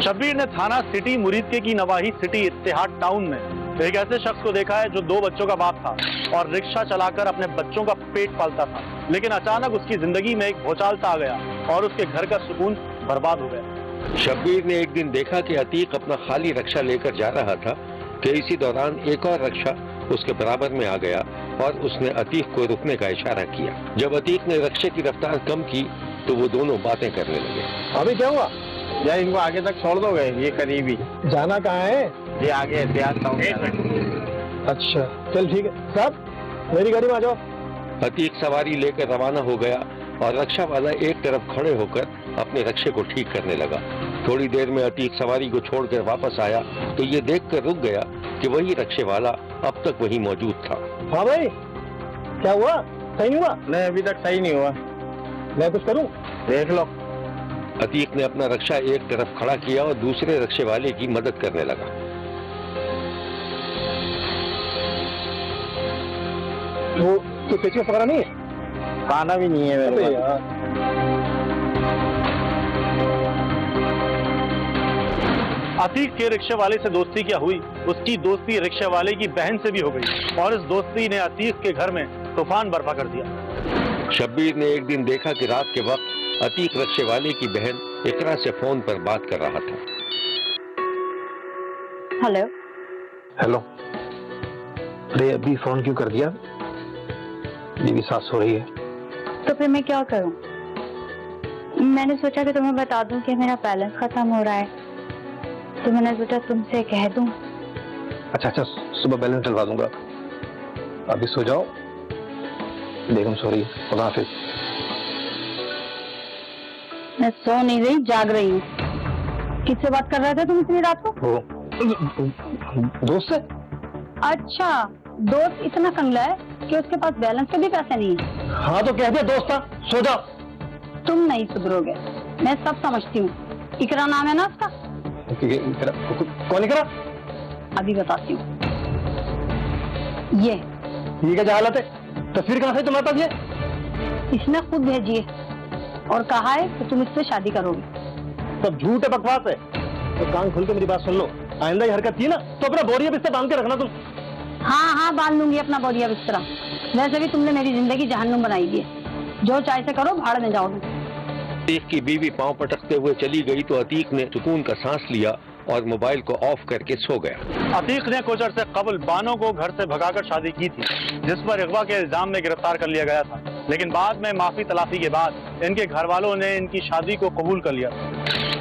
शब्बीर ने थाना सिटी मुरीदके की नवाही सिटी इत्तेहाद टाउन में एक ऐसे शख्स को देखा है जो 2 बच्चों का बाप था और रिक्शा चलाकर अपने बच्चों का पेट पालता था, लेकिन अचानक उसकी जिंदगी में एक भूचाल सा आ गया और उसके घर का सुकून बर्बाद हो गया। शब्बीर ने एक दिन देखा कि अतीक अपना खाली रिक्शा लेकर जा रहा था कि इसी दौरान एक और रिक्शा उसके बराबर में आ गया और उसने अतीक को रुकने का इशारा किया। जब अतीक ने रिक्शे की रफ्तार कम की तो वो दोनों बातें करने लगे। अभी क्या हुआ? या इनको आगे तक छोड़ दोगे? ये करीबी। जाना कहाँ है? ये आगे इत्तेहाद टाउन। अच्छा चल ठीक है साहब, मेरी गाड़ी में आ जाओ। अतीक सवारी लेकर रवाना हो गया और रिक्शा वाला एक तरफ खड़े होकर अपने रिक्शे को ठीक करने लगा। थोड़ी देर में अतीक सवारी को छोड़कर वापस आया तो ये देखकर रुक गया कि वही रिक्शे वाला अब तक वही मौजूद था। हाँ भाई क्या हुआ? सही नहीं हुआ? नहीं अभी तक सही नहीं हुआ। मैं कुछ करूं? देख लो। अतीक ने अपना रिक्शा एक तरफ खड़ा किया और दूसरे रिक्शे वाले की मदद करने लगा। वो तो पेची पकड़ा नहीं है? खाना भी नहीं है मेरे पास। अतीक के रिक्शे वाले से दोस्ती क्या हुई, उसकी दोस्ती रिक्शे वाले की बहन से भी हो गई और इस दोस्ती ने अतीक के घर में तूफान बर्पा कर दिया। शब्बीर ने एक दिन देखा कि रात के वक्त अतीक रिक्शे वाले की बहन इकरा से फोन पर बात कर रहा था। Hello hello. अरे अभी फोन क्यों कर दिया? बीवी सास हो रही है। तो फिर मैं क्या करूं? मैंने सोचा कि तुम्हें बता दूं कि मेरा बैलेंस खत्म हो रहा है, तो मैंने सोचा तुमसे कह दूं। अच्छा सुबह बैलेंस डलवा दूंगा। अभी सो जाओ। बेगम सो रही है। खुदा हाफिज। मैं सो नहीं रही, जाग रही हूँ। किससे बात कर रहे थे तुम इतनी रात को? वो दोस्त से। अच्छा, दोस्त इतना कंगला है कि उसके पास बैलेंस के भी पैसे नहीं है। हाँ तो कह दिया दोस्त था, सो जाओ। तुम नहीं सुधरोगे, मैं सब समझती हूँ। इकरा नाम है ना उसका? कौन इकरा? अभी बताती हूँ। ये क्या जहालत है? तस्वीर कहाँ से तुम्हारे पास? ये इसने खुद भेजी है और कहा है कि तुम इससे शादी करोगे। सब झूठ है, बकवास है। तो कान खोल के मेरी बात सुन लो। आइंदा ये हरकत की ना तो अपना बोरिया बिस्तर बांध के रखना तुम। हाँ बांध लूंगी अपना बोरिया बिस्तरा। वैसे भी तुमने मेरी जिंदगी जहन्नुम बनाई दी है। जो चाहे से करो, भाड़ में जाओगे। अतीक की बीवी पांव पटकते हुए चली गई तो अतीक ने सुकून का सांस लिया और मोबाइल को ऑफ करके सो गया। अतीक ने कुछ अरसे कबल बानो को घर से भगाकर शादी की थी, जिस पर अगवा के इल्जाम में गिरफ्तार कर लिया गया था, लेकिन बाद में माफी तलाफी के बाद इनके घर वालों ने इनकी शादी को कबूल कर लिया।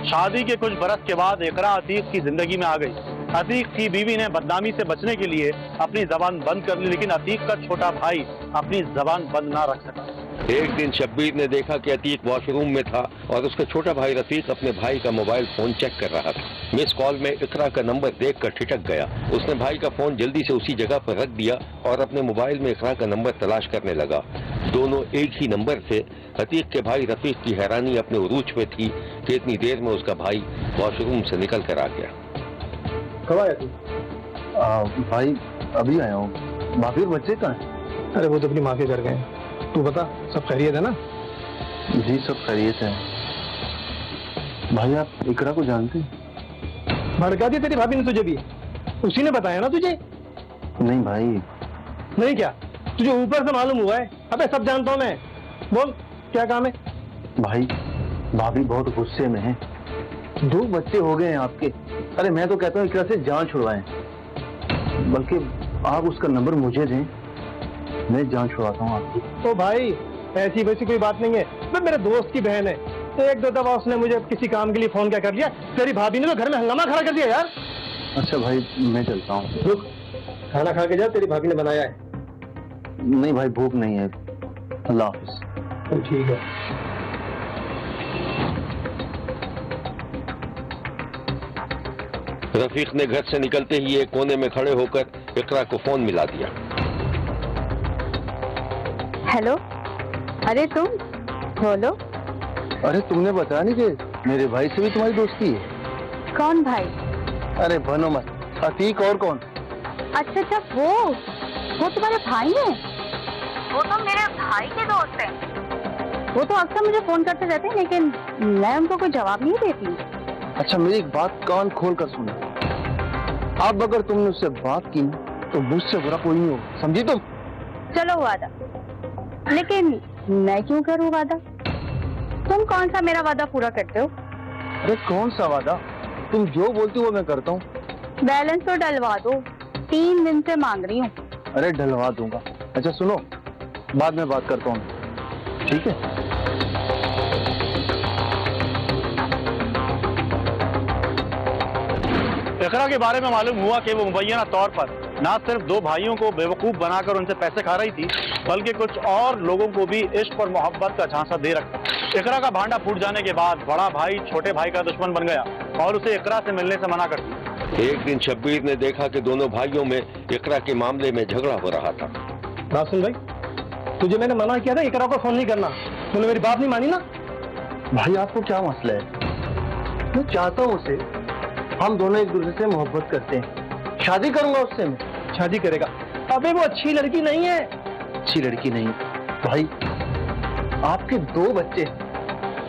शादी के कुछ बरस के बाद इकरा अतीक की जिंदगी में आ गई। अतीक की बीवी ने बदनामी से बचने के लिए अपनी जबान बंद कर ली, लेकिन अतीक का छोटा भाई अपनी जबान बंद ना रख सका। एक दिन शब्बीर ने देखा कि अतीक वॉशरूम में था और उसका छोटा भाई रफीक अपने भाई का मोबाइल फोन चेक कर रहा था। मिस कॉल में इकरा का नंबर देखकर ठिठक गया। उसने भाई का फोन जल्दी से उसी जगह पर रख दिया और अपने मोबाइल में इकरा का नंबर तलाश करने लगा। दोनों एक ही नंबर थे। अतीक के भाई रफीक की हैरानी अपने उरूज पे थी कि इतनी देर में उसका भाई वॉशरूम से निकल कर आ गया। कब आया तू? भाई अभी आया हूँ। भाभी और बच्चे कहाँ हैं? अरे वो तो अपनी माँ के घर गए। तू बता, सब खैरियत है ना? जी सब खैरियत है। भाई आप इकरा को जानते? भड़का दी तेरी भाभी ने तुझे भी? उसी ने बताया ना तुझे? नहीं भाई। नहीं क्या तुझे ऊपर से मालूम हुआ है? अबे सब जानता हूँ मैं। बोल क्या काम है? भाई भाभी बहुत गुस्से में है। 2 बच्चे हो गए हैं आपके। अरे मैं तो कहता हूँ इकरा से जान छुड़वाएं, बल्कि आप उसका नंबर मुझे दें, मैं जान छुड़वाता हूँ आपकी। ओ भाई ऐसी वैसी कोई बात नहीं है। मैं मेरे दोस्त की बहन है। 1-2 दफा उसने मुझे किसी काम के लिए फोन क्या कर लिया। तेरी भाभी ने तो घर में हंगामा खड़ा कर दिया यार। अच्छा भाई मैं चलता हूँ। रुक, खाना खा के जा, तेरी भाभी ने बनाया है। नहीं भाई भूख नहीं है। अल्लाह हाफिज। ठीक है। रफीक ने घर से निकलते ही एक कोने में खड़े होकर इकरा को फोन मिला दिया। हेलो, अरे तुम बोलो। अरे तुमने बताया नहीं कि मेरे भाई से भी तुम्हारी दोस्ती है? कौन भाई? अरे बनो मत, अतीक और कौन? अच्छा वो तुम्हारे भाई हैं? वो तो मेरे भाई के दोस्त हैं। वो तो अक्सर मुझे फोन करते रहते हैं, लेकिन मैं उनको कोई जवाब नहीं देती। अच्छा मेरी एक बात कान खोल कर सुनो, अब अगर तुमने उससे बात की ना तो मुझसे बुरा कोई नहीं होगा, समझी तुम? चलो वादा, लेकिन मैं क्यों करूं वादा? तुम कौन सा मेरा वादा पूरा करते हो? अरे कौन सा वादा? तुम जो बोलती हो वो मैं करता हूँ। बैलेंस तो डलवा दो, 3 दिन से मांग रही हूँ। अरे डलवा दूंगा। अच्छा सुनो, बाद में बात करता हूँ, ठीक है? इकरा के बारे में मालूम हुआ कि वो मुबैना तौर पर ना सिर्फ 2 भाइयों को बेवकूफ बनाकर उनसे पैसे खा रही थी, बल्कि कुछ और लोगों को भी इश्क और मोहब्बत का झांसा दे रखा। इकरा का भांडा फूट जाने के बाद बड़ा भाई छोटे भाई का दुश्मन बन गया और उसे इकरा से मिलने से मना कर दिया। एक दिन शब्बीर ने देखा कि दोनों भाइयों में इकरा के मामले में झगड़ा हो रहा था। रासुल भाई, तुझे मैंने मना किया था इकरा को फोन नहीं करना, तूने मेरी बात नहीं मानी ना? भाई आपको क्या मसला है? मैं चाहता हूँ उसे, हम दोनों एक दूसरे से मोहब्बत करते हैं, शादी करूंगा उससे मैं। शादी करेगा? अबे वो अच्छी लड़की नहीं है। अच्छी लड़की नहीं भाई, आपके 2 बच्चे,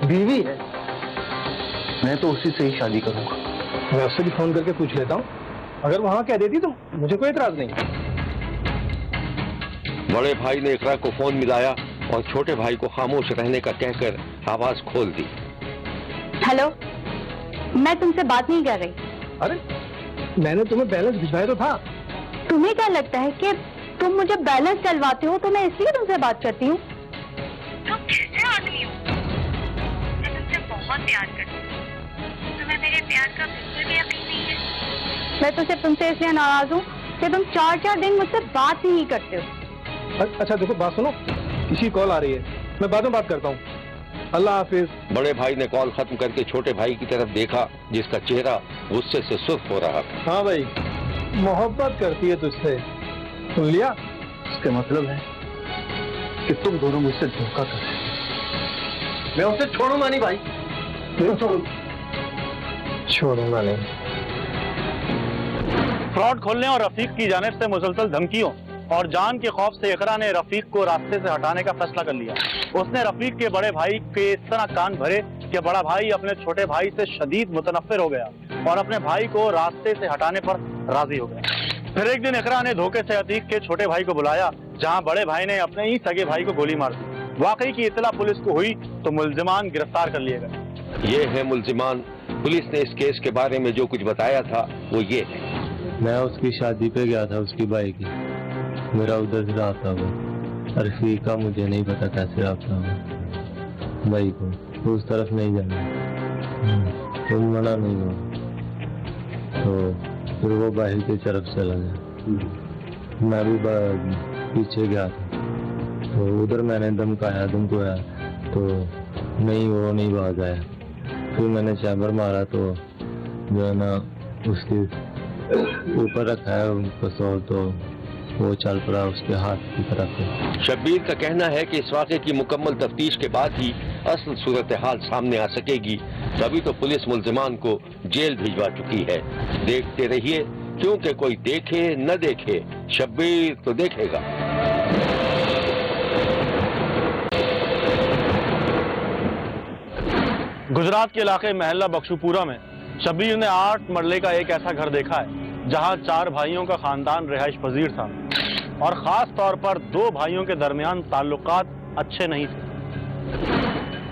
बीवी है, मैं तो उसी से ही शादी करूंगा। मैं उससे भी फोन करके पूछ लेता हूँ, अगर वहां कह देती तो मुझे कोई एतराज नहीं। बड़े भाई ने इकरा को फोन मिलाया और छोटे भाई को खामोश रहने का कहकर आवाज खोल दी। हेलो, मैं तुमसे बात नहीं कर रही। अरे मैंने तुम्हें बैलेंस भिजवाया तो था। तुम्हें क्या लगता है कि तुम मुझे बैलेंस डलवाते हो तो मैं इसलिए तुमसे बात करती हूँ? तुम कैसे आदमी हो? मैं तुमसे बहुत प्यार करती हूँ। तुम्हें मेरे प्यार का बिल्कुल भी यकीन नहीं है। मैं तो सिर्फ तुमसे इसलिए नाराज हूँ कि तुम 4-4 दिन मुझसे बात ही नहीं करते हो। अच्छा देखो, बात सुनो, किसी कॉल आ रही है, मैं बाद में बात करता हूँ। अल्लाह हाफिज। बड़े भाई ने कॉल खत्म करके छोटे भाई की तरफ देखा, जिसका चेहरा गुस्से से सुर्ख हो रहा था। हाँ भाई, मोहब्बत करती है तुझसे, सुन लिया? इसका मतलब है कि तुम दोनों मुझसे धोखा कर रहे हो। मैं उसे छोड़ूंगा नहीं भाई, छोड़ूंगा नहीं। फ्रॉड खोलने और रफीक की जानिब से मुसलसल धमकियों और जान के खौफ से इकरा ने रफीक को रास्ते से हटाने का फैसला कर लिया। उसने रफीक के बड़े भाई के इस तरह कान भरे कि बड़ा भाई अपने छोटे भाई से शदीद मुतनफ्फिर हो गया और अपने भाई को रास्ते से हटाने पर राजी हो गया। फिर एक दिन इकरा ने धोखे से अतीक के छोटे भाई को बुलाया, जहां बड़े भाई ने अपने ही सगे भाई को गोली मार दी। वाकई की इतला पुलिस को हुई तो मुल्जिमान गिरफ्तार कर लिए गए। ये है मुल्जिमान। पुलिस ने इस केस के बारे में जो कुछ बताया था वो ये है। मैं उसकी शादी पे गया था, उसकी भाई की, मेरा उधर से रहा वो। रफीक का मुझे नहीं पता कैसे रहा वो भाई को, तो उस तरफ नहीं जाना, तो मना नहीं हुआ, तो फिर वो भाई की तरफ चला गया। मैं भी पीछे गया था, तो उधर मैंने धमकाया तो नहीं, वो नहीं भाग आया। फिर मैंने चैम्बर मारा तो जो है ना उसके ऊपर रखा है पिस्तौल, तो वो चल पड़ा उसके हाथ की तरफ। शब्बीर का कहना है कि इस वाक़े की मुकम्मल तफ्तीश के बाद ही असल सूरत हाल सामने आ सकेगी। तभी तो पुलिस मुल्जिमान को जेल भिजवा चुकी है। देखते रहिए, क्योंकि कोई देखे न देखे, शब्बीर तो देखेगा। गुजरात के इलाके महल्ला बख्शुपुरा में शब्बीर ने 8 मरले का एक ऐसा घर देखा है जहां 4 भाइयों का खानदान रिहाइश पजीर था और खास तौर पर 2 भाइयों के दरमियान ताल्लुकात अच्छे नहीं थे।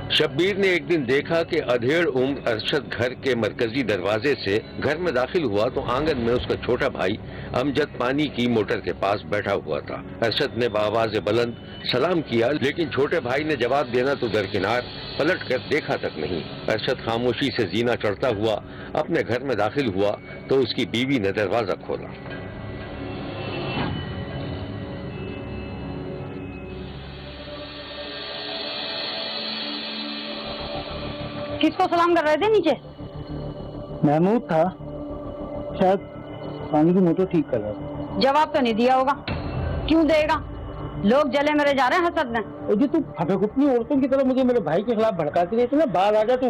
शब्बीर ने एक दिन देखा कि अधेड़ उम्र अरशद घर के मरकजी दरवाजे से घर में दाखिल हुआ तो आंगन में उसका छोटा भाई अमजद पानी की मोटर के पास बैठा हुआ था। अरशद ने बावाज़े बुलंद सलाम किया, लेकिन छोटे भाई ने जवाब देना तो दरकिनार, पलट कर देखा तक नहीं। अरशद खामोशी से जीना चढ़ता हुआ अपने घर में दाखिल हुआ तो उसकी बीवी ने दरवाजा खोला। किसको सलाम कर रहे थे नीचे? महमूद था, शायद पानी की मोटर ठीक कर रहा था। जवाब तो नहीं दिया होगा। क्यों देगा? लोग जले मरे जा रहे हैं हसद में। जी तू फटेकुटनी औरतों की तरह मुझे मेरे भाई के खिलाफ भड़काती रही, तू ना बाहर आ जा तू।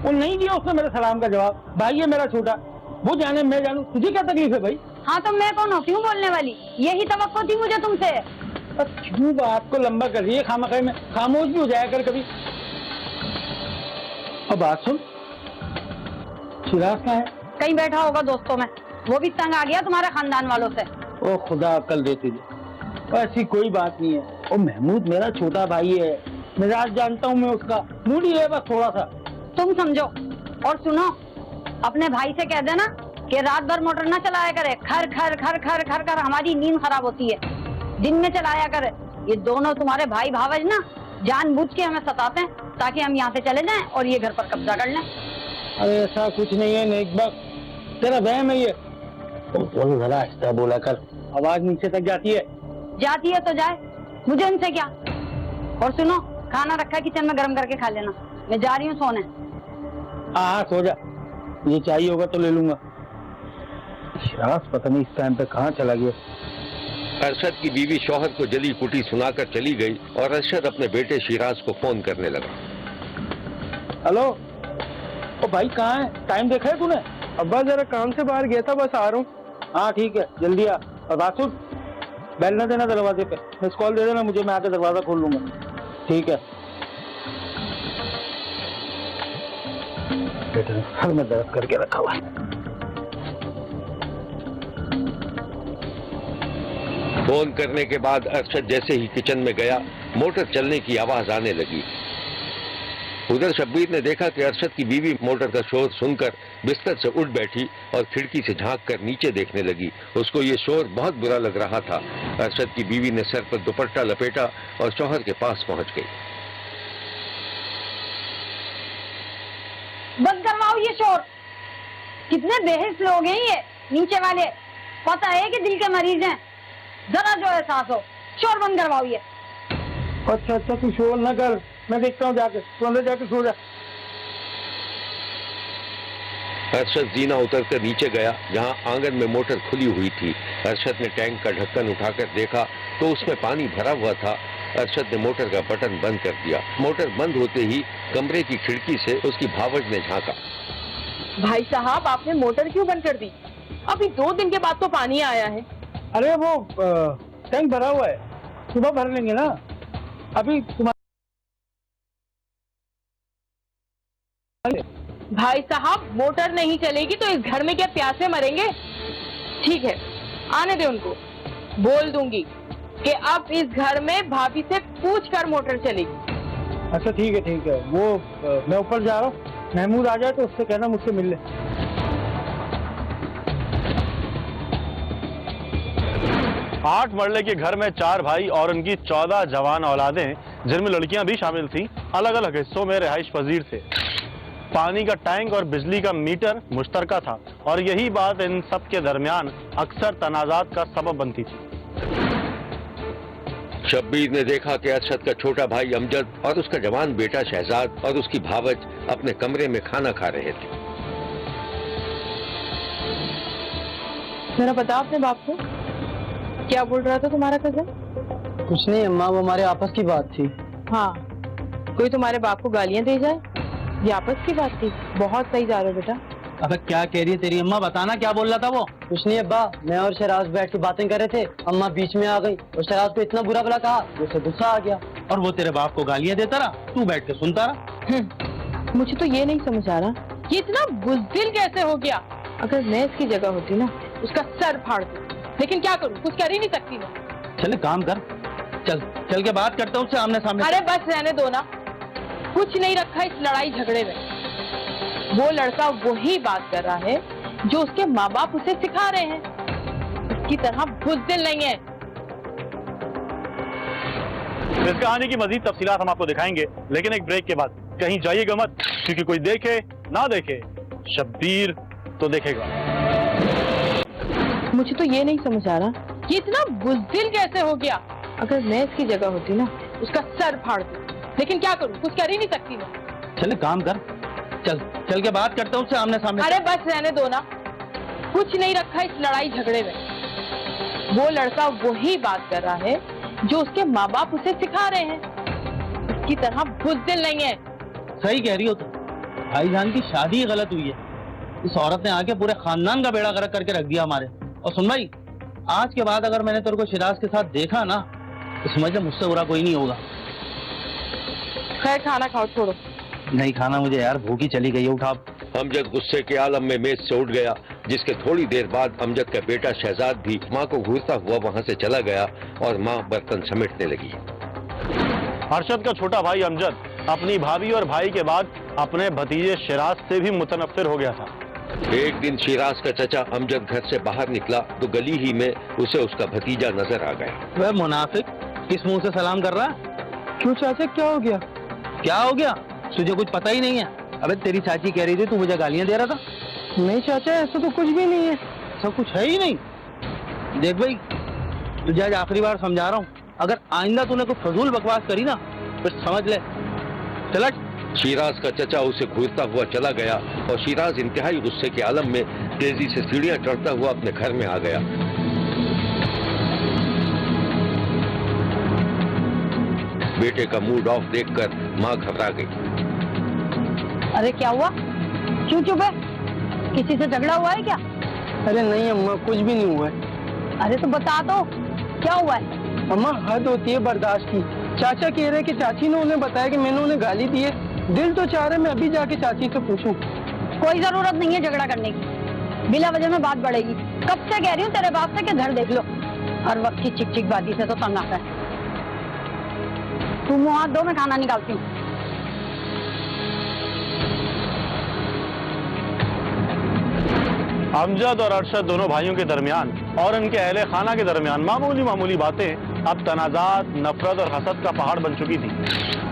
वो नहीं दिया उसने मेरे सलाम का जवाब। भाई है मेरा छोटा, वो जाने मैं जानू, तुझे क्या तकलीफ है भाई? हाँ तो मैं कौन हूँ, क्यों बोलने वाली? यही तवक्को थी मुझे तुमसे। क्यों बात को लंबा कर रही है खामखा में? खामोश भी हो जाया कर कभी। अब बात सुन, शिराज कहाँ है? कहीं बैठा होगा दोस्तों में, वो भी तंग आ गया तुम्हारे खानदान वालों से। ओ खुदा अक्ल दे तुझे। ऐसी कोई बात नहीं है। ओ महमूद मेरा छोटा भाई है, मिजाज जानता हूँ मैं उसका, मूड ही है बस थोड़ा सा। तुम समझो और सुनो, अपने भाई से कह देना कि रात भर मोटर ना चलाया करे, खर खर खर खर खर कर हमारी नींद खराब होती है, दिन में चलाया करे। ये दोनों तुम्हारे भाई भावज ना जानबूझ के हमें सताते हैं ताकि हम यहाँ से चले जाएं और ये घर पर कब्जा कर लें। अरे ऐसा कुछ नहीं है नेक बख्श, तेरा वहम है ये। बोल जरा आहिस्ता बोला कर, आवाज नीचे तक जाती है। जाती है तो जाए, मुझे उनसे क्या। और सुनो, खाना रखा है किचन में, गर्म करके खा लेना। मैं जा रही हूँ सोने। हाँ सो जा, ये चाहिए होगा तो ले लूंगा। शिराज पता नहीं इस टाइम पे कहाँ चला गया। अरशद की बीवी शौहर को जली कुटी सुनाकर चली गई और अरशद अपने बेटे शिराज को फोन करने लगा। हेलो, ओ भाई कहाँ है? टाइम देखा है तूने? अब्बा जरा काम से बाहर गया था, बस आ रहा हूँ। हाँ ठीक है, जल्दी आ। और बात सुन, बेल न देना दरवाजे पे, मिस कॉल दे देना मुझे, मैं आके दरवाजा खोल लूंगा। ठीक है। बेटे हर में दर्द करके रखा हुआ है। फोन करने के बाद अरशद जैसे ही किचन में गया, मोटर चलने की आवाज आने लगी। उधर शब्बीर ने देखा कि अरशद की बीवी मोटर का शोर सुनकर बिस्तर से उठ बैठी और खिड़की से झांक कर नीचे देखने लगी। उसको ये शोर बहुत बुरा लग रहा था। अरशद की बीवी ने सर पर दुपट्टा लपेटा और शौहर के पास पहुंच गई। बंद करवाओ ये शोर। कितने बेहिस लोग हैं ये नीचे वाले, पता है कि दिल के मरीज हैं। जरा जो एहसास हो, शोर बंद करवाओ ये। अच्छा अच्छा, तू शोर न कर, मैं देखता हूँ जाके, तू अंदर जाके सो जा। अरशद जीना उतरकर नीचे गया जहां आंगन में मोटर खुली हुई थी। अरशद ने टैंक का ढक्कन उठाकर देखा तो उसमें पानी भरा हुआ था। अरशद ने मोटर का बटन बंद कर दिया। मोटर बंद होते ही कमरे की खिड़की से उसकी भावज ने झांका। भाई साहब, आपने मोटर क्यों बंद कर दी? अभी 2 दिन के बाद तो पानी आया है। अरे वो टैंक भरा हुआ है, सुबह भर लेंगे ना। अभी भाई साहब, मोटर नहीं चलेगी तो इस घर में क्या प्यासे मरेंगे? ठीक है, आने दे उनको। बोल दूंगी कि अब इस घर में भाभी से पूछ कर मोटर चलेगी। अच्छा ठीक है। वो मैं ऊपर जा रहा हूँ, महमूद आ जाए तो उससे कहना मुझसे मिल ले। आठ मरले के घर में 4 भाई और उनकी 14 जवान औलादें, जिनमें लड़कियां भी शामिल थीं, अलग अलग हिस्सों में रिहाइश पजीर थे। पानी का टैंक और बिजली का मीटर मुश्तरका था और यही बात इन सब के दरमियान अक्सर तनाजात का सबब बनती थी। शब्बीर ने देखा कि अरशद का छोटा भाई अमजद और उसका जवान बेटा शहजाद और उसकी भावज अपने कमरे में खाना खा रहे थे। जरा बता अपने बाप को, क्या बोल रहा था तुम्हारा कजन? कुछ नहीं अम्मा, वो हमारे आपस की बात थी। हाँ, कोई तुम्हारे बाप को गालियां दे जाए? ये आपस की बात थी। बहुत सही जा रहे हो बेटा। अबे क्या कह रही है तेरी अम्मा, बताना क्या बोल रहा था वो? कुछ नहीं अब्बा, मैं और शराज बैठ के बातें कर रहे थे, अम्मा बीच में आ गई और शराज को इतना बुरा भला कहा उसे गुस्सा आ गया। और वो तेरे बाप को गालियां देता रहा, तू बैठ के सुनता रहा। मुझे तो ये नहीं समझ आ रहा कि इतना बुज़दिल कैसे हो गया। अगर मैं इसकी जगह होती ना, उसका सर फाड़ दूं, लेकिन क्या करूं, कुछ कर ही नहीं सकती मैं। चल काम कर, चल के बात करता हूँ उससे आमने सामने। अरे बस रहने दो ना, कुछ नहीं रखा इस लड़ाई झगड़े में। वो लड़का वही बात कर रहा है जो उसके माँ बाप उसे सिखा रहे हैं। इसकी तरह बुज़दिल नहीं है। इस कहानी की मजीद तफसीलात हम आपको दिखाएंगे, लेकिन एक ब्रेक के बाद। कहीं जाइएगा मत, क्योंकि कोई देखे ना देखे, शब्बीर तो देखेगा। मुझे तो ये नहीं समझ आ रहा कि इतना बुज़दिल कैसे हो गया। अगर मैं इसकी जगह होती ना, उसका सर फाड़ दूं, लेकिन क्या करूं, कुछ कर ही नहीं सकती मैं। चल काम कर, चल के बात करता हूँ उससे आमने सामने। अरे बस रहने दो ना, कुछ नहीं रखा इस लड़ाई झगड़े में। वो लड़का वही बात कर रहा है जो उसके माँ बाप उसे सिखा रहे हैं। इसकी तरह बुज़दिल नहीं है। सही कह रही हो तुम, भाईजान की शादी ही गलत हुई है। इस औरत ने आके पूरे खानदान का बेड़ा गर्क करके रख दिया हमारे। और सुन भाई, आज के बाद अगर मैंने तेरे को शिराज के साथ देखा ना, तो समझ ले मुझसे बुरा कोई नहीं होगा। खैर खाना खाओ, छोड़ो। नहीं खाना मुझे यार, भूखी चली गई है। उठा अमजद गुस्से के आलम में मेज से उठ गया, जिसके थोड़ी देर बाद अमजद का बेटा शहजाद भी माँ को घूरता हुआ वहाँ से चला गया और माँ बर्तन समेटने लगी। अरशद का छोटा भाई अमजद अपनी भाभी और भाई के बाद अपने भतीजे शिराज से भी मुतनफ्फिर हो गया था। एक दिन शिराज का चचा अमजद घर से बाहर निकला तो गली ही में उसे उसका भतीजा नजर आ गया। वह मुनाफिक किस मुंह से सलाम कर रहा है? क्यों चाचा, क्या हो गया? क्या हो गया? तुझे कुछ पता ही नहीं है? अबे तेरी चाची कह रही थी तू मुझे गालियां दे रहा था। नहीं चाचा, ऐसा तो कुछ भी नहीं है। ऐसा कुछ है ही नहीं। देख भाई, तुझे आज आखिरी बार समझा रहा हूँ, अगर आइंदा तूने कोई फजूल बकवास करी ना फिर समझ ले, चल। शिराज का चचा उसे घूरता हुआ चला गया और शिराज इंतहाई गुस्से के आलम में तेजी से सीढ़ियां चढ़ता हुआ अपने घर में आ गया। बेटे का मूड ऑफ देखकर माँ घबरा गई। अरे क्या हुआ? क्यों चुप है? किसी से झगड़ा हुआ है क्या? अरे नहीं अम्मा, कुछ भी नहीं हुआ है। अरे तो बता दो क्या हुआ है? अम्मा हद होती है बर्दाश्त की। चाचा कह रहे कि चाची ने उन्हें बताया कि मैंने उन्हें गाली दी है। दिल तो चाह रहा है मैं अभी जाके चाची से पूछूं। कोई जरूरत नहीं है झगड़ा करने की, बिला वजह में बात बढ़ेगी। कब से कह रही हूँ तेरे बाप से कि घर देख लो, हर वक्त की चिक चिक बाती से तो तंग आता है। तू मुँह हाथ दो, मैं खाना निकालती हूँ। अमजद और अरशद दोनों भाइयों के दरमियान और उनके अहले खाना के दरमियान मामूली बातें अब तनाजात, नफरत और हसद का पहाड़ बन चुकी थी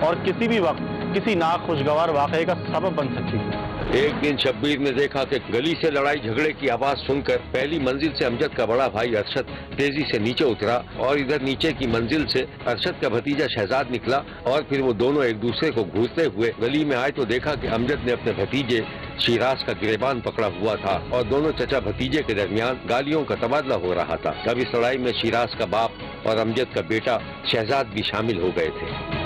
और किसी भी वक्त किसी नाखुशगवार वाकये का सबब बन सकती थी। एक दिन शब्बीर ने देखा कि गली से लड़ाई झगड़े की आवाज सुनकर पहली मंजिल से अमजद का बड़ा भाई अरशद तेजी से नीचे उतरा और इधर नीचे की मंजिल से अरशद का भतीजा शहजाद निकला और फिर वो दोनों एक दूसरे को घूरते हुए गली में आए तो देखा कि अमजद ने अपने भतीजे शिराज का गिरेबान पकड़ा हुआ था और दोनों चचा भतीजे के दरमियान गालियों का तबादला हो रहा था। तब इस लड़ाई में शिराज का बाप और अमजद का बेटा शहजाद भी शामिल हो गए थे।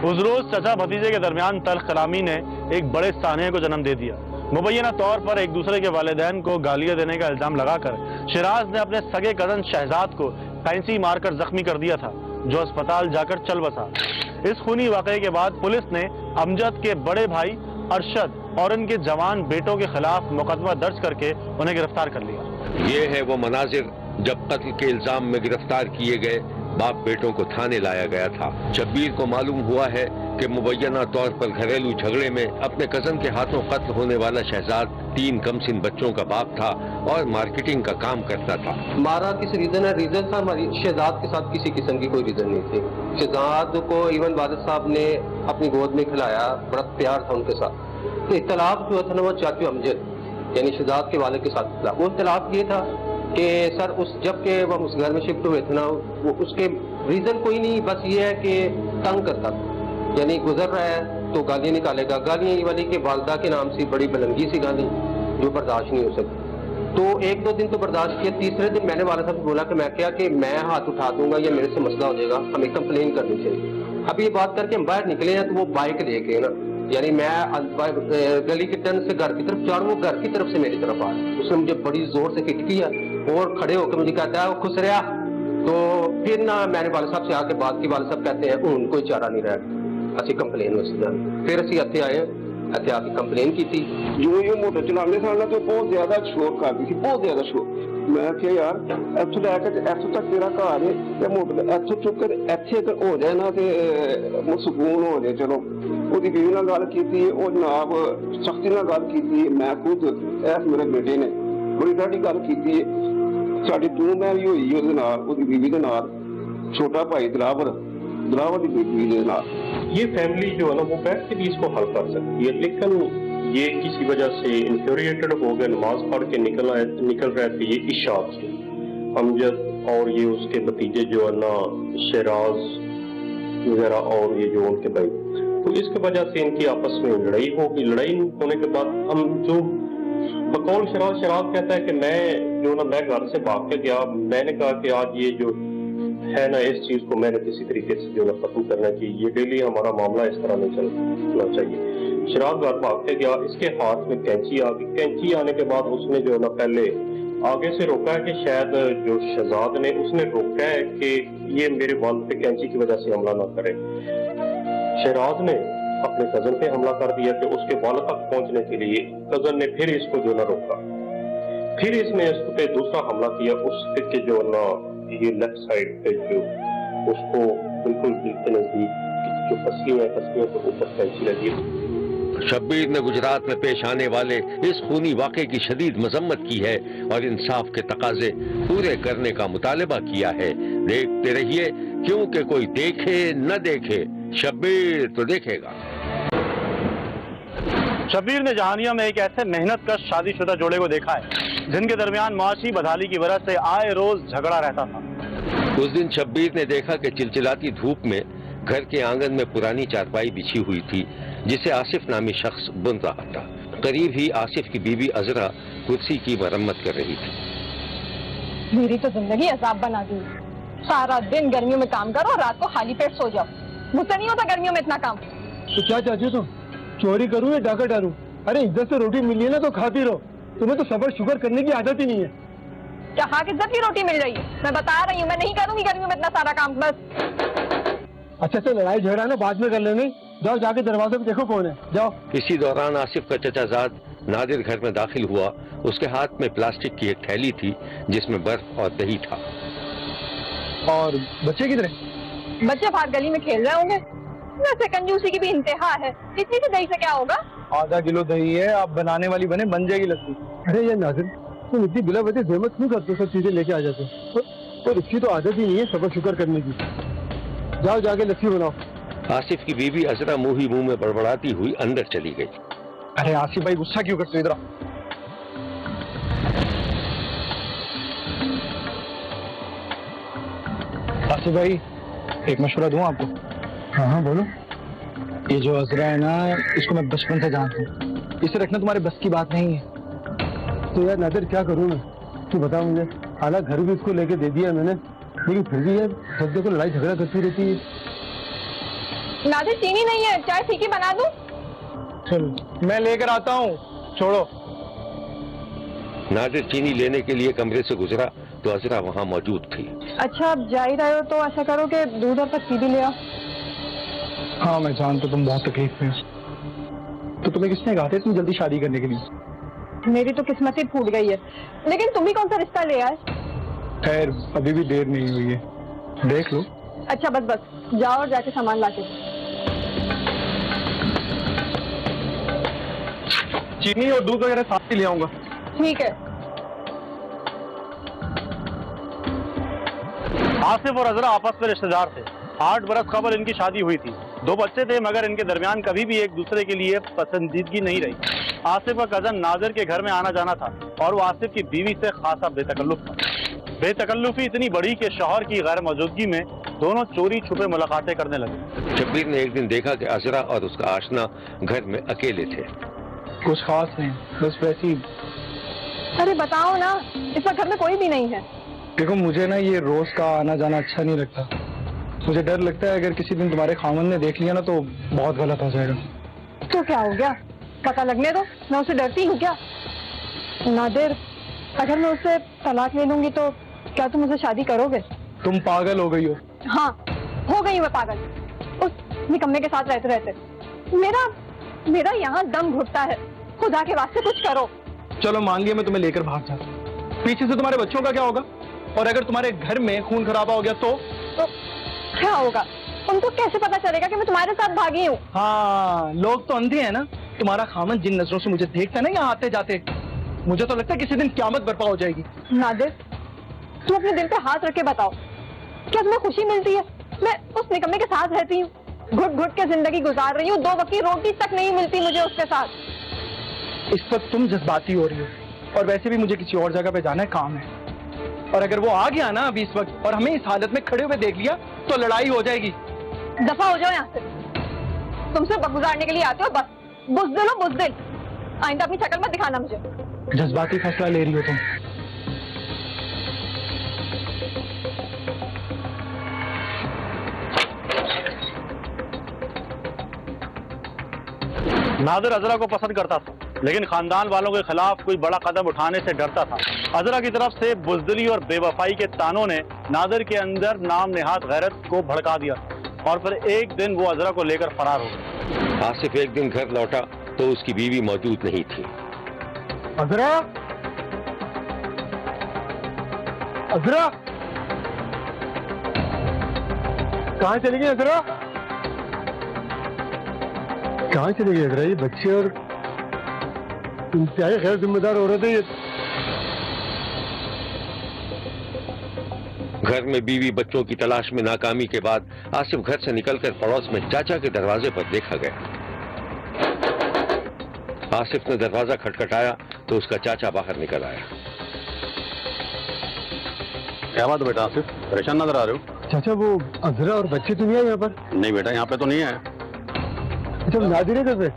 उस रोज चचा भतीजे के दरमियान तल्ख कलामी ने एक बड़े सानये को जन्म दे दिया। मुबैना तौर पर एक दूसरे के वालिदैन को गालियां देने का इल्जाम लगाकर शिराज ने अपने सगे कजन शहजाद को फैंसी मारकर जख्मी कर दिया था, जो अस्पताल जाकर चल बसा। इस खूनी वाकये के बाद पुलिस ने अमजद के बड़े भाई अरशद और उनके जवान बेटों के खिलाफ मुकदमा दर्ज करके उन्हें गिरफ्तार कर लिया। ये है वो मनाजिर जब कत्ल के इल्जाम में गिरफ्तार किए गए बाप बेटों को थाने लाया गया था। शब्बीर को मालूम हुआ है कि मुबैना तौर पर घरेलू झगड़े में अपने कजन के हाथों कत्ल होने वाला शहजाद 3 कमसिन बच्चों का बाप था और मार्केटिंग का काम करता था। हमारा किस रीजन है? रीजन था हमारी शहजाद के साथ किसी किस्म की कोई रीजन नहीं थी। शहजाद को इवन वालिद साहब ने अपनी गोद में खिलाया, बड़ा प्यार था उनके साथ। तो इख्तलाफ जो था ना वो चाचू अमजद यानी शहजाद के वालिद के साथ था। वो इख्तलाफ ये था कि सर जबकि हम उस घर में शिफ्ट हुए थे ना, वो उसके रीजन कोई नहीं, बस ये है कि तंग करता था। यानी गुजर रहा है तो गालियाँ निकालेगा, गालियाँ ये वाली के वालदा के नाम से बड़ी बुलंदी सी गाली जो बर्दाश्त नहीं हो सकती। तो 1-2 दिन तो बर्दाश्त किया, तीसरे दिन मैंने वाला साहब बोला कि मैं क्या कि मैं हाथ उठा दूंगा या मेरे से मसला हो जाएगा, हमें कंप्लेन करनी चाहिए। अब ये बात करके हम बाहर निकले हैं तो वो बाइक लेके ना, यानी मैं गली के टर्न से घर की तरफ जा रहा हूँ, घर की तरफ से मेरी तरफ आ रहा है। उसने मुझे बड़ी जोर से किक किया और खड़े होकर मुझे कहता है वो खुश रहा। तो फिर ना मैंने वाले साहब से आके बात की, वाले साहब कहते हैं उन कोई चारा नहीं रहा, असि कंप्लेन उस जान। फिर असि इत्थे आए, इत्थे आके कंप्लेन की थी। जो ये मोटर चलाने साल तो बहुत ज्यादा शोर करती थी, बहुत ज्यादा शोर। मैं क्या यार इत्थों लैके इत्थों तक तेरा घर है ते मोटर इत्थों चुक के इत्थे अगर हो जाए ना ते सुकून हो जाए। चलो ਉਹਦੀ बीवी ਨਾਲ ਗੱਲ ਕੀਤੀ, ਉਹ ਜਨਾਬ ਸਖਤੀ ਨਾਲ ਗੱਲ ਕੀਤੀ। मैं खुद ਇਸ ਮੇਰੇ ਬੇਟੇ ਨੇ ਬੜੀ ਸਾਡੀ ਗੱਲ ਕੀਤੀ ਹੈ, ਸਾਡੀ ਤੂੰ ਮੈਂ ਵੀ ਹੋਈ ਉਹਦੇ ਨਾਲ, ਉਹਦੀ बीवी ਦੇ ਨਾਲ, ਛੋਟਾ ਭਾਈ ਦਿਲਾਵਰ ਦੀ बीवी ਦੇ ਨਾਲ। ये फैमिली जो है ना वो बैठ के भी इसको हल कर सकती है, लेकिन ये किसी वजह से इंफ्यूरिएटेड हो गए, नमाज पढ़ के निकल रहे थे ये इशाक से, अमजद और ये उसके भतीजे जो है ना शहराज वगैरह और ये जो उनके भाई, तो इसके वजह से इनकी आपस में लड़ाई होगी। लड़ाई होने के बाद हम जो बकौल शराज कहता है कि मैं घर से भाग के गया, मैंने कहा कि आज ये जो है ना इस चीज को मैंने किसी तरीके से जो है खत्म करना चाहिए, ये डेली हमारा मामला इस तरह नहीं चलना चाहिए। शराब घर भाग के गया, इसके हाथ में कैंची आ गई। कैंची आने के बाद उसने जो है ना पहले आगे से रोका है कि शायद जो शहजाद ने उसने रोका है कि ये मेरे वालिद पे कैंची की वजह से हमला ना करे। शहराज ने अपने कजन पे हमला कर दिया कि उसके वालिद तक पहुंचने के लिए कजन ने फिर इसको जो ना रोका, फिर इसने इस पे दूसरा हमला किया उसके जो ना ये लेफ्ट साइड पे जो उसको बिल्कुल दिल के नजदीक जो पसलियां के ऊपर कैंची लगी। शब्बीर ने गुजरात में पेश आने वाले इस खूनी वाक़े की शदीद मजम्मत की है और इंसाफ के तकाजे पूरे करने का मुतालबा किया है। देखते रहिए, क्योंकि कोई देखे न देखे, शब्बीर तो देखेगा। शब्बीर ने जहानिया में एक ऐसे मेहनत कश शादीशुदा जोड़े को देखा है जिनके दरमियान माशी बदहाली की वजह से आए रोज झगड़ा रहता था। उस दिन शब्बीर ने देखा कि चिलचिलाती धूप में घर के आंगन में पुरानी चारपाई बिछी हुई थी जिसे आसिफ नामी शख्स बुन रहा था। करीब ही आसिफ की बीवी अजरा कुर्सी की मरम्मत कर रही थी। मेरी तो जिंदगी अजाब बना दी। सारा दिन गर्मियों में काम करो और रात को खाली पेट सो जाओ। मुझसे नहीं होता गर्मियों में इतना काम। तो क्या चाहती हो तुम? चोरी करूं या डाका डालूं? अरे इज्जत से रोटी मिली है ना तो खाती रहो। तुम्हें तो सबर शुगर करने की आदत ही नहीं है। क्या हाँ इज्जत की रोटी मिल रही है? मैं बता रही हूँ मैं नहीं करूंगी गर्मियों में इतना सारा काम। बस अच्छा तो लड़ाई झगड़ा ना बाद में कर लेंगे। जाओ जाके दरवाजे पे देखो कौन है, जाओ। इसी दौरान आसिफ का चचाजाद नादिर घर में दाखिल हुआ। उसके हाथ में प्लास्टिक की एक थैली थी जिसमें बर्फ और दही था। और बच्चे किधर? बच्चे बाहर गली में खेल रहे होंगे। वैसे कंजूसी की भी इंतहा है। इतनी सी दही से क्या होगा? आधा किलो दही है, आप बनाने वाली बने, बन जाएगी लस्सी। अरे यार नाज़िर, तुम इतनी बिला वजह जहमत क्यों करते हो? सब चीजें लेके आ जाते हो। और इसकी तो आदत ही नहीं है सबर शुक्र करने की। जाओ जाके लस्सी बनाओ। आसिफ की बीवी अजरा मुंह ही मुंह में बड़बड़ाती हुई अंदर चली गई। अरे आसिफ भाई गुस्सा क्यों करते हो? इधर आसिफ भाई, एक मशवरा दूं आपको? हाँ हाँ बोलो। ये जो अजरा है ना, इसको मैं बचपन से जानता हूँ। इसे रखना तुम्हारे बस की बात नहीं है। तो यार नादिर क्या करूँ मैं? तू बता मुझे। हालांकि घर भी इसको लेके दे दिया मैंने, लेकिन फिर भी यार जब देखो लड़ाई झगड़ा करती रहती है। नादिर चीनी नहीं है, चाय फीकी बना दूं? चल मैं लेकर आता हूँ, छोड़ो। नादिर चीनी लेने के लिए कमरे से गुजरा तो अजरा वहाँ मौजूद थी। अच्छा अब जा ही रहे हो तो ऐसा करो कि दूध और पत्ती भी ले आओ। हाँ मैं जानता, तुम बहुत तकलीफ में हो। तो तुम्हें किसने कहा था इतनी जल्दी शादी करने के लिए? मेरी तो किस्मत ही फूट गई है। लेकिन तुम ही कौन सा रिश्ता ले आए? खैर अभी भी देर नहीं हुई है, देख लो। अच्छा बस बस जाओ और जाके सामान लाके। चीनी और दूध वगैरह साथ ही ले आऊंगा। ठीक है। आसिफ और अजरा आपस में रिश्तेदार थे। 8 बरस कबल इनकी शादी हुई थी। 2 बच्चे थे, मगर इनके दरमियान कभी भी एक दूसरे के लिए पसंदीदगी नहीं रही। आसिफ का कजन नादिर के घर में आना जाना था और वो आसिफ की बीवी से खासा बेतकल्लुफ था। बेतकल्लुफी इतनी बड़ी कि शौहर की गैर मौजूदगी में दोनों चोरी छुपे मुलाकातें करने लगे। शब्बीर ने एक दिन देखा कि अजरा और उसका आशना घर में अकेले थे। कुछ खास नहीं, बस वैसे ही। अरे बताओ ना, इस वक्त घर में कोई भी नहीं है। देखो मुझे ना ये रोज का आना जाना अच्छा नहीं लगता। मुझे डर लगता है अगर किसी दिन तुम्हारे खामन ने देख लिया ना तो बहुत गलत हो जाएगा। तो क्या हो गया? पता लगने दो, मैं उसे डरती हूँ क्या? नादिर, अगर मैं उससे तलाक ले लूंगी तो क्या तुम मुझे शादी करोगे? तुम पागल हो गई हो। हाँ हो गई मैं पागल, उस निकम्मे के साथ रहते रहते। मेरा यहाँ दम घुटता है। खुदा के वास्ते कुछ करो। चलो मान लिया मैं तुम्हें लेकर भाग जाता हूँ। पीछे से तुम्हारे बच्चों का क्या होगा? और अगर तुम्हारे घर में खून खराबा हो गया तो क्या होगा? उनको कैसे पता चलेगा कि मैं तुम्हारे साथ भागी हूँ? हाँ लोग तो अंधे हैं ना। तुम्हारा खामन जिन नजरों से मुझे देखता है ना यहाँ आते जाते, मुझे तो लगता है किसी दिन क़यामत बर्पा हो जाएगी। नादिर, तुम अपने दिल पे हाथ रख के बताओ, क्या तुम्हें खुशी मिलती है? मैं उस निकम्मे के साथ रहती हूँ, घुट घुट के जिंदगी गुजार रही हूँ, 2 वक्त की रोटी तक नहीं मिलती मुझे उसके साथ। इस वक्त तुम जज्बाती हो रही हो, और वैसे भी मुझे किसी और जगह पे जाना है, काम है। और अगर वो आ गया ना अभी इस वक्त और हमें इस हालत में खड़े हुए देख लिया तो लड़ाई हो जाएगी। दफा हो जाओ यहाँ से। तुम सिर्फ वक्त गुजारने के लिए आते हो बस। बुज़दिल हो बुज़दिल। आइंदा अपनी शक्ल मत दिखाना मुझे। जज्बाती फैसला ले रही हो तुम। नादिर अजरा को पसंद करता था लेकिन खानदान वालों के खिलाफ कोई बड़ा कदम उठाने से डरता था। अजरा की तरफ से बुज़दिली और बेवफाई के तानों ने नादिर के अंदर नाम नेहाद गैरत को भड़का दिया और फिर एक दिन वो अजरा को लेकर फरार हो गया। आसिफ एक दिन घर लौटा तो उसकी बीवी मौजूद नहीं थी। अजरा, अजरा, कहाँ चली गई अजरा? कहाँ चली गई अजरा? ये बच्चे और इंतहाई गैर जिम्मेदार हो रहे थे। घर में बीवी बच्चों की तलाश में नाकामी के बाद आसिफ घर से निकलकर पड़ोस में चाचा के दरवाजे पर देखा गया। आसिफ ने दरवाजा खटखटाया तो उसका चाचा बाहर निकल आया। क्या बात बेटा आसिफ, परेशान नजर आ रहे हो? चाचा वो अजरा और बच्चे तो नहीं आए यहाँ पर? नहीं बेटा, यहाँ पे तो नहीं है। अच्छा, नादिर है घर पे?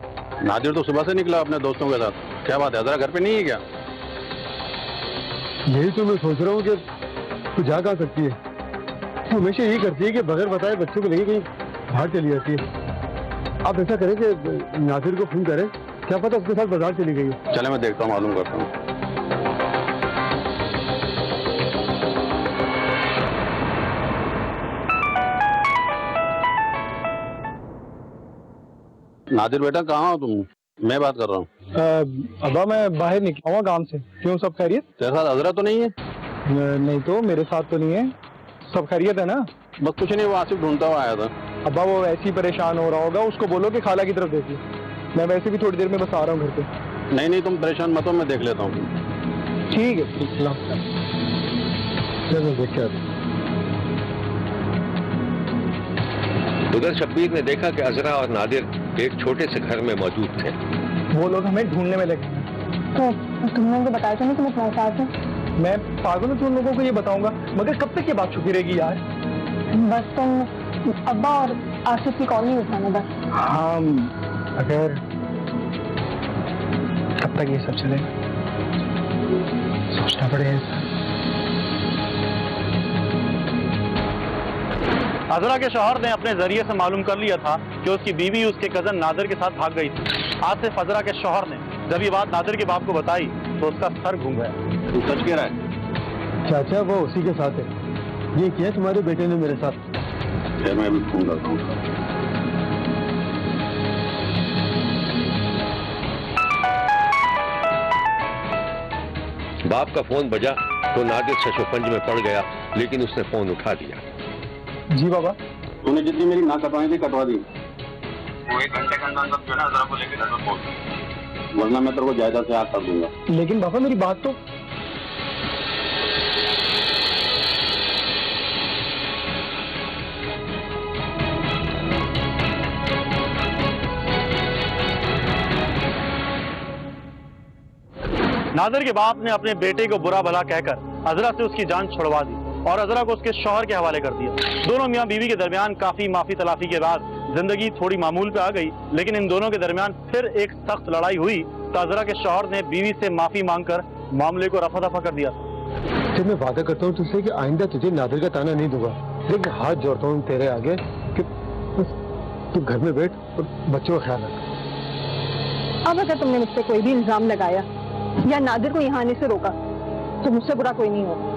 नादिर तो सुबह से निकला अपने दोस्तों के साथ। क्या बात है, अजरा घर पे नहीं है क्या? यही तो मैं सोच रहा हूँ कि तू जा कहाँ सकती है। तो हमेशा यही करती है कि बगैर बताए बच्चों को लेके कहीं बाहर चली जाती है। आप ऐसा करें कि नादिर को फोन करें, क्या पता उसके साथ बाजार चली गई हो। चले मैं देखता हूँ, मालूम करता हूँ। नादिर बेटा कहाँ हो तुम? मैं बात कर रहा हूँ। अब्बा मैं बाहर निकला हुआ काम से। क्यों, सब खैरियत? तेरे साथ अजरा तो नहीं है? नहीं तो मेरे साथ तो नहीं है। सब खैरियत है ना? बस कुछ नहीं, वो आसिफ ढूंढता हुआ आया था। अब्बा वो ऐसे ही परेशान हो रहा होगा, उसको बोलो कि खाला की तरफ देखिए। मैं वैसे भी थोड़ी देर में बस आ रहा हूँ घर पे। नहीं तुम परेशान मत हो, मैं देख लेता हूँ। ठीक है, चलो देख के आते। उधर शब्बीर ने देखा कि अजरा और नादिर एक छोटे से घर में मौजूद थे। वो लोग हमें ढूंढने में लगे। तो तुमने उनको बताया था नहीं कि मैं तुम्हारे साथ हूँ? मैं पागल हूँ तुम लोगों को ये बताऊंगा, मगर कब तक ये बात छुपी रहेगी यार? बस तुम अब्बा और आसिफ की कॉल नहीं उठाना बस। हाँ, अगर कब तक ये सब चले, सोचना पड़ेगा। अजरा के शौहर ने अपने जरिए से मालूम कर लिया था कि उसकी बीवी उसके कजन नादिर के साथ भाग गई थी। आसिफ अजरा के शौहर ने जब ये बात नादिर के बाप को बताई तो उसका सर घूम गया। तू सच कह रहा है? चाचा वो उसी के साथ है। ये किया तुम्हारे बेटे ने मेरे साथ। मैं भी फोन करता हूँ। बाप का फोन बजा तो नादिर शशोपंज में पड़ गया, लेकिन उसने फोन उठा दिया। जी बाबा। तूने जितनी मेरी ना कटवाई थी कटवा दी। वो 1 घंटे के अंदर जो है ना अजरा को लेकर घर पहुंच, वरना मैं तेरे को जायदाद से हाथ कर दूंगा। लेकिन बाबा मेरी बात तो। नादिर के बाप ने अपने बेटे को बुरा भला कहकर अजरा से उसकी जान छुड़वा दी और अजरा को उसके शौहर के हवाले कर दिया। दोनों मियां बीवी के दरमियान काफी माफी तलाफी के बाद जिंदगी थोड़ी मामूल पे आ गई, लेकिन इन दोनों के दरमियान फिर एक सख्त लड़ाई हुई तो अजरा के शौहर ने बीवी से माफी मांगकर मामले को रफा दफा कर दिया। मैं वादा करता हूँ तुझसे कि आइंदा तुझे नादिर का ताना नहीं दूंगा, लेकिन हाथ जोड़ता हूँ तेरे आगे कि तू घर में बैठ और बच्चों का ख्याल रख। अब अगर तुमने मुझसे कोई भी इल्जाम लगाया या नादिर को यहाँ आने से रोका तो मुझसे बुरा कोई नहीं होगा।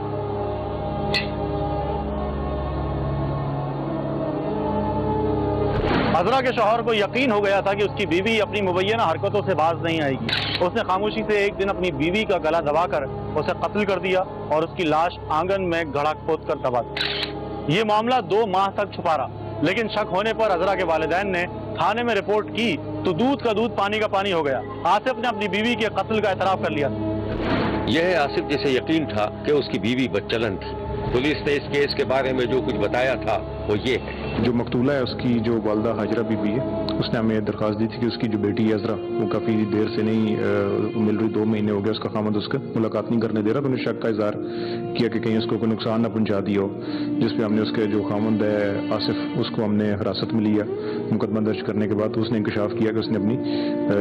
अजरा के शौहर को यकीन हो गया था कि उसकी बीवी अपनी मुबैना हरकतों से बाज नहीं आएगी। उसने खामोशी से एक दिन अपनी बीवी का गला दबाकर उसे कत्ल कर दिया और उसकी लाश आंगन में गड़ा खोद कर दबा दी। ये मामला 2 माह तक छुपा रहा, लेकिन शक होने पर अजरा के वालिदैन ने थाने में रिपोर्ट की तो दूध का दूध पानी का पानी हो गया। आसिफ ने अपनी बीवी के कत्ल का एतराफ कर लिया। यह आसिफ जिसे यकीन था कि उसकी बीवी बदचलन थी। पुलिस ने इस केस के बारे में जो कुछ बताया था वो ये है। जो मकतूला है उसकी जो वालदा हाजरा बीबी है, उसने हमें दरख्वास्त दी थी कि उसकी जो बेटी है अजरा वो काफ़ी देर से नहीं मिल रही। 2 महीने हो गए उसका खामद उसका मुलाकात नहीं करने दे रहा। तो उन्हें शक का इजहार किया कि कहीं उसको कोई नुकसान ना पहुंचा दिया हो, जिस पे हमने उसके जो खामद है आसिफ उसको हमने हिरासत में लिया। मुकदमा दर्ज करने के बाद उसने इंकशाफ किया कि उसने अपनी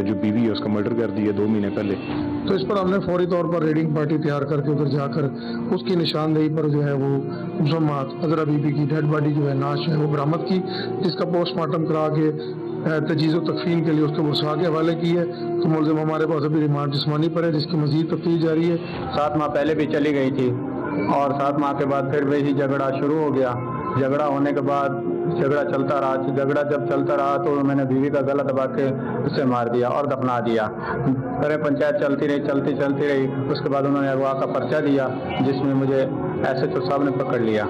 जो बीवी है उसका मर्डर कर दिया 2 महीने पहले। तो इस पर हमने फौरी तौर पर रेडिंग पार्टी तैयार करके उधर जाकर उसकी निशानदेही पर जो है वो मुसम्मात अजरा बीबी की डेड बॉडी जो है नाश है वो बरामद की, जिसका पोस्टमार्टम करा के तजीज़ व तकफीन के लिए उसको बुरसा के हवाले की है। तो मुलजिम हमारे पास अभी रिमांड जिस्मानी पर है, जिसकी मजीद तफ्तीश जारी है। 7 माह पहले भी चली गई थी और 7 माह के बाद फिर वही झगड़ा शुरू हो गया। झगड़ा होने के बाद झगड़ा चलता रहा। झगड़ा जब चलता रहा तो मैंने बीवी का गला दबा के उससे मार दिया और दफना दिया। फिर पंचायत चलती रही। उसके बाद उन्होंने अगवा का पर्चा दिया, जिसमें मुझे SHO साहब ने पकड़ लिया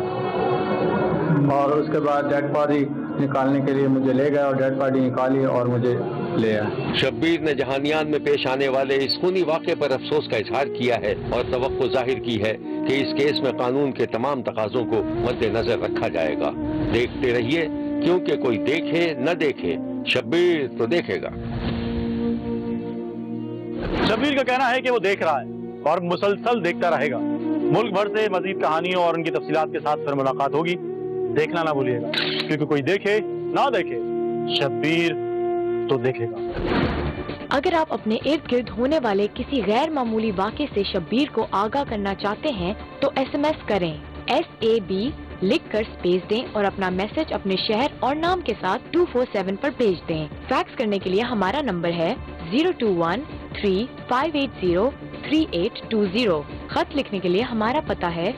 और उसके बाद डेड बॉडी निकालने के लिए मुझे ले गया और डेड बॉडी निकाली और मुझे ले आया। शब्बीर ने जहानियान में पेश आने वाले इस खूनी वाक़े पर अफसोस का इजहार किया है और तवक्को जाहिर की है कि इस केस में कानून के तमाम तकाज़ों को मद्देनजर रखा जाएगा। देखते रहिए, क्योंकि कोई देखे न देखे, शब्बीर तो देखेगा। शब्बीर का कहना है कि वो देख रहा है और मुसलसल देखता रहेगा। मुल्क भर से मजीद कहानियों और उनकी तफसीलात के साथ फिर मुलाकात होगी। देखना ना भूलिएगा, क्योंकि कोई देखे ना देखे, शब्बीर तो देखेगा। अगर आप अपने इर्द गिर्द होने वाले किसी गैर मामूली वाक़े से शब्बीर को आगाह करना चाहते हैं तो SMS करें SAB लिखकर स्पेस दें और अपना मैसेज अपने शहर और नाम के साथ 247 पर भेज दें। फैक्स करने के लिए हमारा नंबर है 02135803820। खत लिखने के लिए हमारा पता है